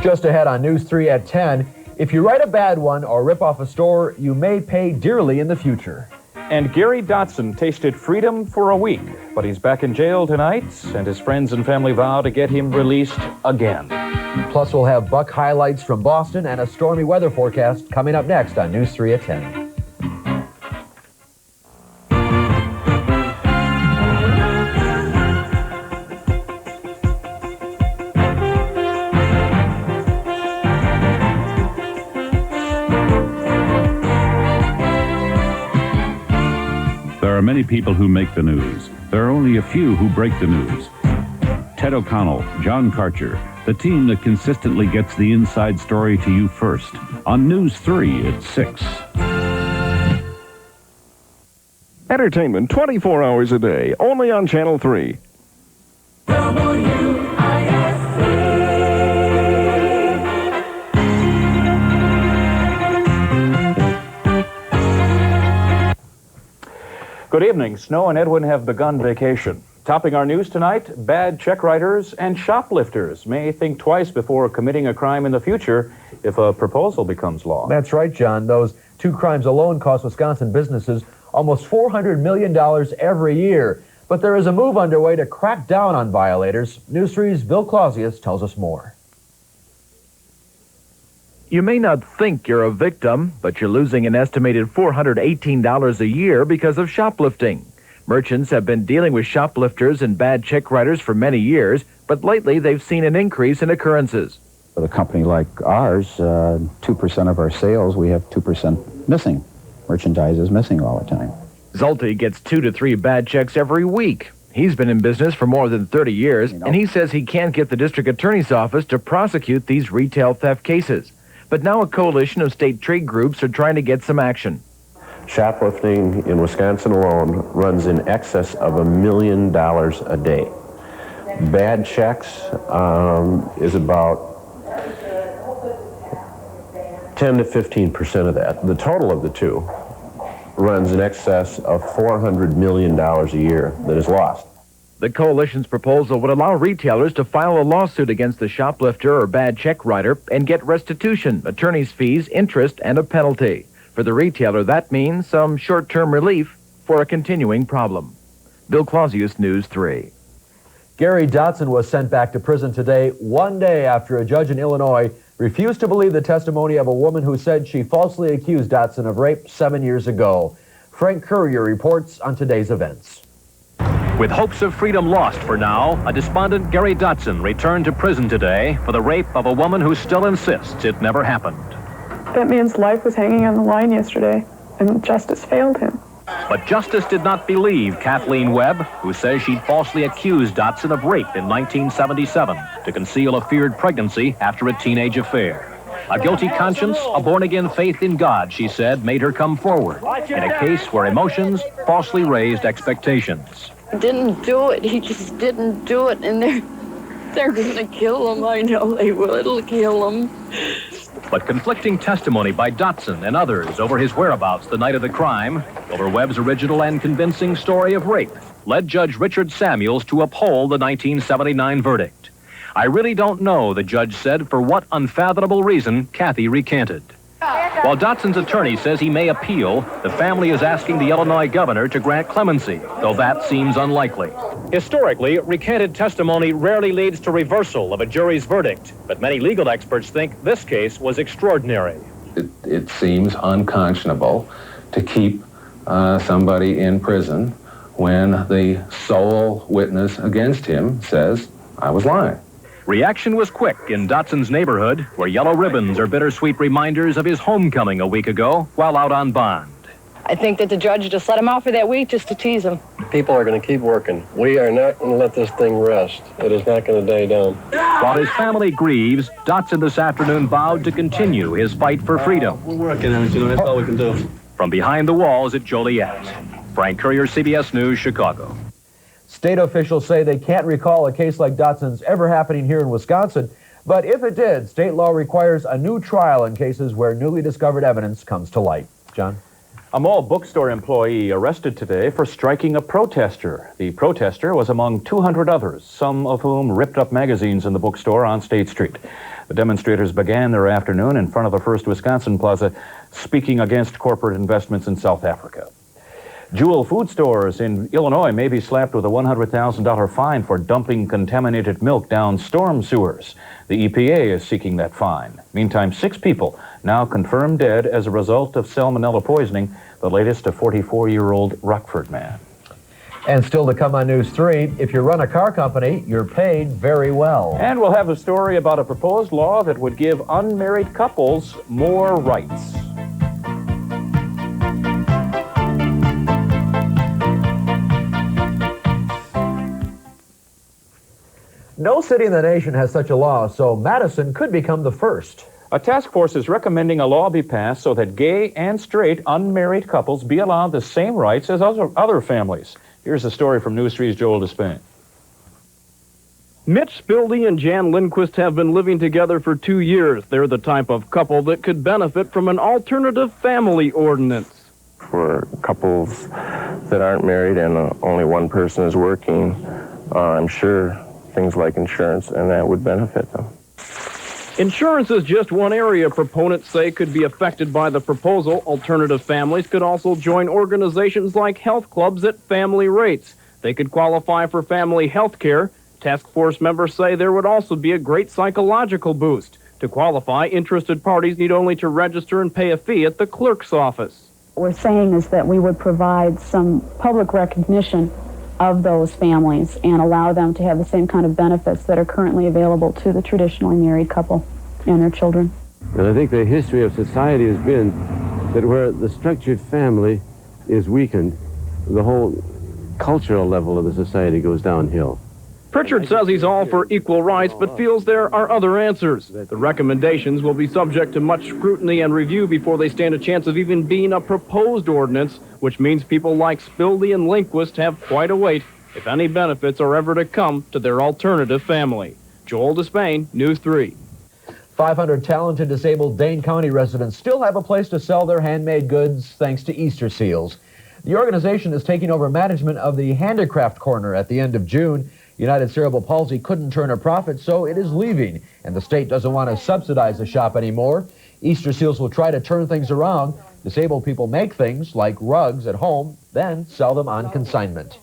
Just ahead on News 3 at 10, if you write a bad one or rip off a store, you may pay dearly in the future. And Gary Dotson tasted freedom for a week, but he's back in jail tonight, and his friends and family vow to get him released again. Plus, we'll have Buck highlights from Boston and a stormy weather forecast coming up next on News 3 at 10. There are many people who make the news. There are only a few who break the news. Ted O'Connell, John Karcher, the team that consistently gets the inside story to you first. On News 3 at 6. Entertainment 24 hours a day, only on Channel 3. Good evening. Snow and Edwin have begun vacation. Topping our news tonight, bad check writers and shoplifters may think twice before committing a crime in the future if a proposal becomes law. That's right, John. Those two crimes alone cost Wisconsin businesses almost $400 million every year. But there is a move underway to crack down on violators. News 3's Bill Clausius tells us more. You may not think you're a victim, but you're losing an estimated $418 a year because of shoplifting. Merchants have been dealing with shoplifters and bad check writers for many years, but lately they've seen an increase in occurrences. With a company like ours, 2% of our sales, we have 2% missing. Merchandise is missing all the time. Zulte gets 2 to 3 bad checks every week. He's been in business for more than 30 years, and he says he can't get the district attorney's office to prosecute these retail theft cases. But now a coalition of state trade groups are trying to get some action. Shoplifting in Wisconsin alone runs in excess of $1 million a day. Bad checks is about 10 to 15% of that. The total of the two runs in excess of $400 million a year that is lost. The coalition's proposal would allow retailers to file a lawsuit against the shoplifter or bad check writer and get restitution, attorney's fees, interest, and a penalty. For the retailer, that means some short-term relief for a continuing problem. Bill Clausius, News 3. Gary Dotson was sent back to prison today, one day after a judge in Illinois refused to believe the testimony of a woman who said she falsely accused Dotson of rape 7 years ago. Frank Courier reports on today's events. With hopes of freedom lost for now, a despondent Gary Dotson returned to prison today for the rape of a woman who still insists it never happened. That man's life was hanging on the line yesterday, and justice failed him. But justice did not believe Kathleen Webb, who says she'd falsely accused Dotson of rape in 1977 to conceal a feared pregnancy after a teenage affair. A guilty conscience, a born-again faith in God, she said, made her come forward in a case where emotions falsely raised expectations. Didn't do it. He just didn't do it, and they're gonna kill him. I know they will. It'll kill him. But conflicting testimony by Dotson and others over his whereabouts the night of the crime, over Webb's original and convincing story of rape, led Judge Richard Samuels to uphold the 1979 verdict. I really don't know, the judge said, for what unfathomable reason Kathy recanted. While Dotson's attorney says he may appeal, the family is asking the Illinois governor to grant clemency, though that seems unlikely. Historically, recanted testimony rarely leads to reversal of a jury's verdict, but many legal experts think this case was extraordinary. It seems unconscionable to keep somebody in prison when the sole witness against him says, I was lying. Reaction was quick in Dotson's neighborhood, where yellow ribbons are bittersweet reminders of his homecoming a week ago while out on bond. I think that the judge just let him out for that week just to tease him. People are going to keep working. We are not going to let this thing rest. It is not going to die down. While his family grieves, Dotson this afternoon vowed to continue his fight for freedom. We're working on it, that's all we can do. From behind the walls at Joliet, Frank Courier, CBS News, Chicago. State officials say they can't recall a case like Dotson's ever happening here in Wisconsin, but if it did, state law requires a new trial in cases where newly discovered evidence comes to light. John? A mall bookstore employee arrested today for striking a protester. The protester was among 200 others, some of whom ripped up magazines in the bookstore on State Street. The demonstrators began their afternoon in front of the First Wisconsin Plaza, speaking against corporate investments in South Africa. Jewel food stores in Illinois may be slapped with a $100,000 fine for dumping contaminated milk down storm sewers. The EPA is seeking that fine. Meantime, 6 people now confirmed dead as a result of salmonella poisoning, the latest a 44-year-old Rockford man. And still to come on News 3, if you run a car company, you're paid very well. And we'll have a story about a proposed law that would give unmarried couples more rights. No city in the nation has such a law, so Madison could become the first. A task force is recommending a law be passed so that gay and straight unmarried couples be allowed the same rights as other families. Here's a story from News 3's Joel Despain. Mitch Spildy and Jan Lindquist have been living together for 2 years. They're the type of couple that could benefit from an alternative family ordinance. For couples that aren't married and only one person is working, I'm sure things like insurance and that would benefit them. Insurance is just one area proponents say could be affected by the proposal. Alternative families could also join organizations like health clubs at family rates. They could qualify for family health care. Task force members say there would also be a great psychological boost. To qualify, interested parties need only to register and pay a fee at the clerk's office. What we're saying is that we would provide some public recognition of those families and allow them to have the same kind of benefits that are currently available to the traditionally married couple and their children. And I think the history of society has been that where the structured family is weakened, the whole cultural level of the society goes downhill. Pritchard says he's all for equal rights, but feels there are other answers. The recommendations will be subject to much scrutiny and review before they stand a chance of even being a proposed ordinance, which means people like Spildy and Lindquist have quite a wait if any benefits are ever to come to their alternative family. Joel Despain, News 3. 500 talented disabled Dane County residents still have a place to sell their handmade goods thanks to Easter seals. The organization is taking over management of the Handicraft Corner at the end of June. United Cerebral Palsy couldn't turn a profit, so it is leaving, and the state doesn't want to subsidize the shop anymore. Easter Seals will try to turn things around. Disabled people make things like rugs at home, then sell them on consignment.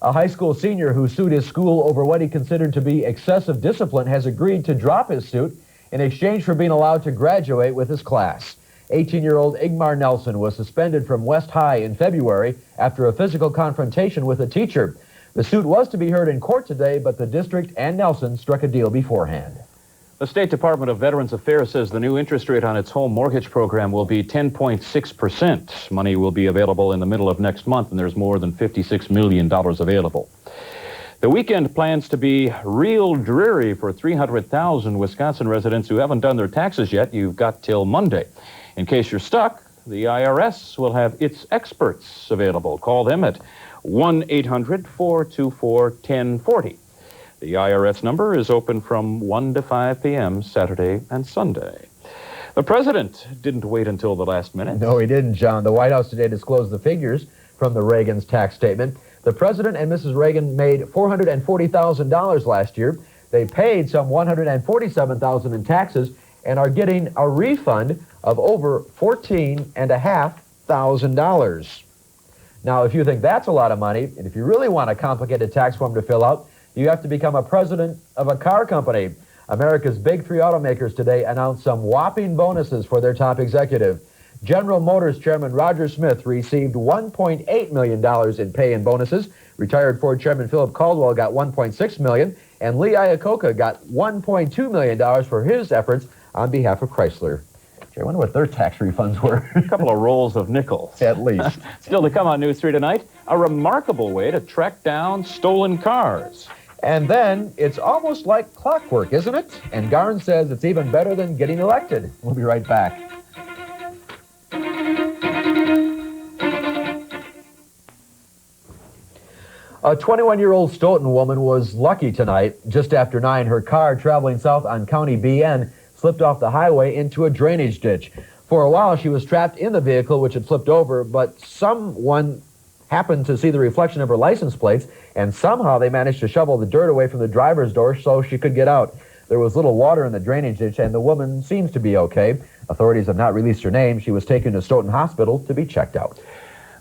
A high school senior who sued his school over what he considered to be excessive discipline has agreed to drop his suit in exchange for being allowed to graduate with his class. 18-year-old Igmar Nelson was suspended from West High in February after a physical confrontation with a teacher. The suit was to be heard in court today, but the district and Nelson struck a deal beforehand. The State Department of Veterans Affairs says the new interest rate on its home mortgage program will be 10.6%. Money will be available in the middle of next month, and there's more than $56 million available. The weekend plans to be real dreary for 300,000 Wisconsin residents who haven't done their taxes yet. You've got till Monday. In case you're stuck, the IRS will have its experts available. Call them at 1-800-424-1040. The IRS number is open from 1 to 5 p.m. Saturday and Sunday. The president didn't wait until the last minute. No, he didn't, John. The White House today disclosed the figures from the Reagan's tax statement. The president and Mrs. Reagan made $440,000 last year. They paid some $147,000 in taxes and are getting a refund of over $14,500. Now, if you think that's a lot of money, and if you really want a complicated tax form to fill out, you have to become a president of a car company. America's big 3 automakers today announced some whopping bonuses for their top executive. General Motors Chairman Roger Smith received $1.8 million in pay and bonuses. Retired Ford Chairman Philip Caldwell got $1.6 million, and Lee Iacocca got $1.2 million for his efforts on behalf of Chrysler. I wonder what their tax refunds were. A couple of rolls of nickels. At least. Still to come on News 3 tonight, a remarkable way to track down stolen cars. And then it's almost like clockwork, isn't it? And Garn says it's even better than getting elected. We'll be right back. A 21-year-old Stoughton woman was lucky tonight. Just after 9, her car traveling south on County BN slipped off the highway into a drainage ditch. For a while, she was trapped in the vehicle, which had flipped over, but someone happened to see the reflection of her license plates, and somehow they managed to shovel the dirt away from the driver's door so she could get out. There was little water in the drainage ditch, and the woman seems to be okay. Authorities have not released her name. She was taken to Stoughton Hospital to be checked out.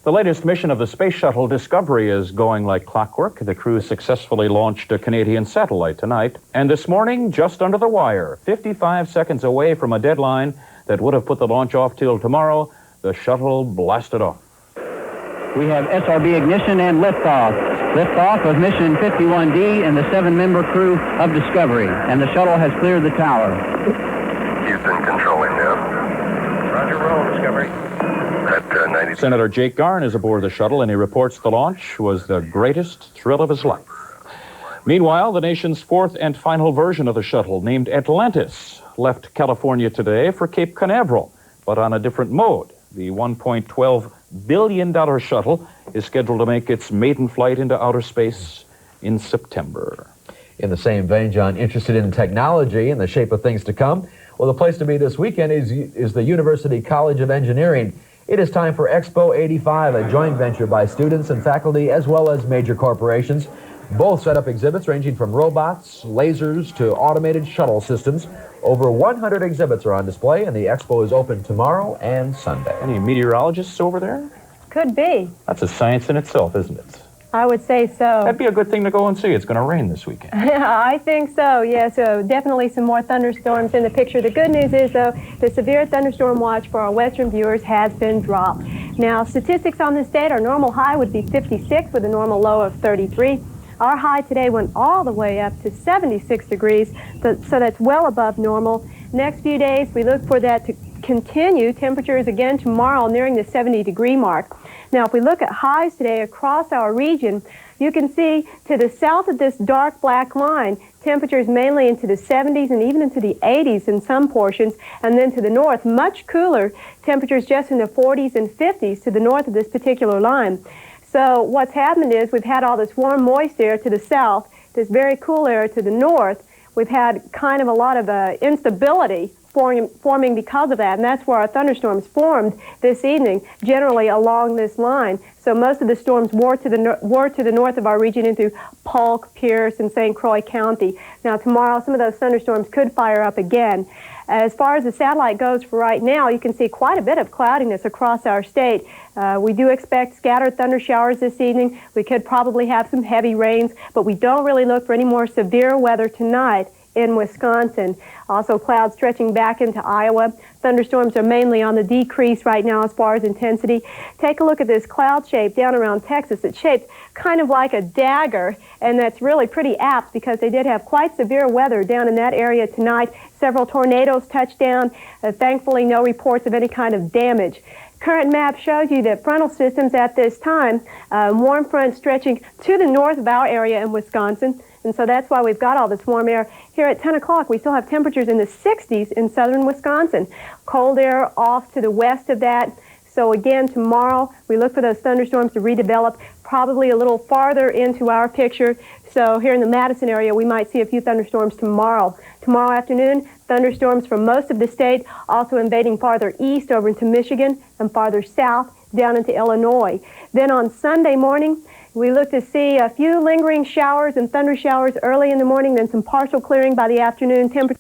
The latest mission of the Space Shuttle Discovery is going like clockwork. The crew successfully launched a Canadian satellite tonight. And this morning, just under the wire, 55 seconds away from a deadline that would have put the launch off till tomorrow, the shuttle blasted off. We have SRB ignition and liftoff. Liftoff of mission 51D and the 7-member crew of Discovery. And the shuttle has cleared the tower. Houston controlling now. Roger, roll, Discovery. At 90. Senator Jake Garn is aboard the shuttle, and he reports the launch was the greatest thrill of his life. Meanwhile, the nation's fourth and final version of the shuttle, named Atlantis, left California today for Cape Canaveral, but on a different mode. The $1.12 billion shuttle is scheduled to make its maiden flight into outer space in September. In the same vein, John, interested in technology and the shape of things to come? Well, the place to be this weekend is the University College of Engineering. It is time for Expo 85, a joint venture by students and faculty as well as major corporations. Both set up exhibits ranging from robots, lasers, to automated shuttle systems. Over 100 exhibits are on display, and the expo is open tomorrow and Sunday. Any meteorologists over there? Could be. That's a science in itself, isn't it? I would say so. That'd be a good thing to go and see. It's going to rain this weekend. I think so, yeah. So definitely some more thunderstorms in the picture. The good news is, though, the severe thunderstorm watch for our western viewers has been dropped. Now, statistics on this date, our normal high would be 56 with a normal low of 33. Our high today went all the way up to 76 degrees, so that's well above normal. Next few days, we look for that to continue. Temperatures again tomorrow nearing the 70-degree mark. Now, if we look at highs today across our region, you can see to the south of this dark black line, temperatures mainly into the 70s and even into the 80s in some portions, and then to the north, much cooler, temperatures just in the 40s and 50s to the north of this particular line. So what's happened is we've had all this warm, moist air to the south, this very cool air to the north. We've had kind of a lot of instability forming because of that, and that's where our thunderstorms formed this evening, generally along this line. So most of the storms were to the north of our region into Polk, Pierce, and St. Croix County. Now tomorrow, some of those thunderstorms could fire up again. As far as the satellite goes for right now, you can see quite a bit of cloudiness across our state. We do expect scattered thunder showers this evening. We could probably have some heavy rains, but we don't really look for any more severe weather tonight in Wisconsin. Also clouds stretching back into Iowa. Thunderstorms are mainly on the decrease right now as far as intensity. Take a look at this cloud shape down around Texas. It's shaped kind of like a dagger, and that's really pretty apt because they did have quite severe weather down in that area tonight. Several tornadoes touched down. Thankfully, no reports of any kind of damage. Current map shows you that frontal systems at this time, warm front stretching to the north of our area in Wisconsin. And so that's why we've got all this warm air. Here at 10 o'clock, we still have temperatures in the 60s in southern Wisconsin. Cold air off to the west of that. So again, tomorrow, we look for those thunderstorms to redevelop probably a little farther into our picture. So here in the Madison area, we might see a few thunderstorms tomorrow. Tomorrow afternoon, thunderstorms from most of the state, also invading farther east over into Michigan and farther south down into Illinois. Then on Sunday morning, we look to see a few lingering showers and thunder showers early in the morning, then some partial clearing by the afternoon. Temperature